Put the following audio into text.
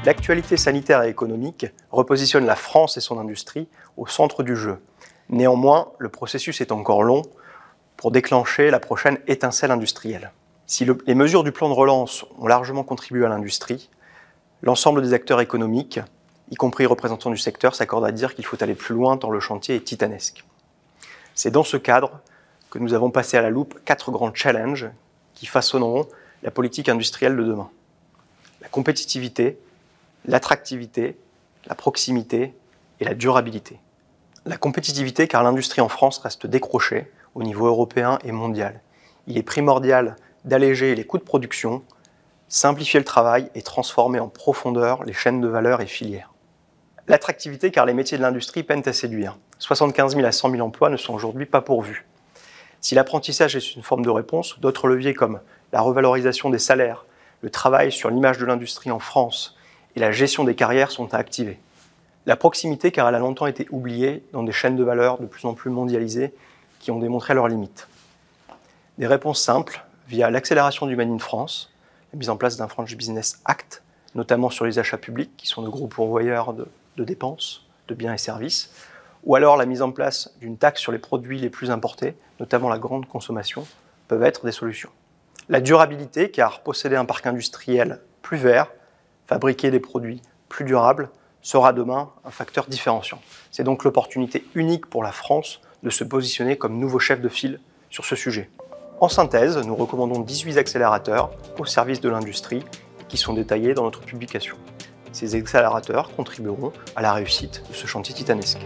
L'actualité sanitaire et économique repositionne la France et son industrie au centre du jeu. Néanmoins, le processus est encore long pour déclencher la prochaine étincelle industrielle. Si les mesures du plan de relance ont largement contribué à l'industrie, l'ensemble des acteurs économiques, y compris représentants du secteur, s'accordent à dire qu'il faut aller plus loin tant le chantier est titanesque. C'est dans ce cadre que nous avons passé à la loupe 4 grands challenges qui façonneront la politique industrielle de demain. La compétitivité, l'attractivité, la proximité et la durabilité. La compétitivité car l'industrie en France reste décrochée au niveau européen et mondial. Il est primordial d'alléger les coûts de production, simplifier le travail et transformer en profondeur les chaînes de valeur et filières. L'attractivité car les métiers de l'industrie peinent à séduire. 75 000 à 100 000 emplois ne sont aujourd'hui pas pourvus. Si l'apprentissage est une forme de réponse, d'autres leviers comme la revalorisation des salaires, le travail sur l'image de l'industrie en France et la gestion des carrières sont à activer. La proximité car elle a longtemps été oubliée dans des chaînes de valeur de plus en plus mondialisées qui ont démontré leurs limites. Des réponses simples via l'accélération du Made in France, la mise en place d'un French Business Act, notamment sur les achats publics qui sont de gros pourvoyeurs de dépenses, de biens et services, ou alors la mise en place d'une taxe sur les produits les plus importés, notamment la grande consommation, peuvent être des solutions. La durabilité, car posséder un parc industriel plus vert, fabriquer des produits plus durables, sera demain un facteur différenciant. C'est donc l'opportunité unique pour la France de se positionner comme nouveau chef de file sur ce sujet. En synthèse, nous recommandons 18 accélérateurs au service de l'industrie qui sont détaillés dans notre publication. Ces accélérateurs contribueront à la réussite de ce chantier titanesque.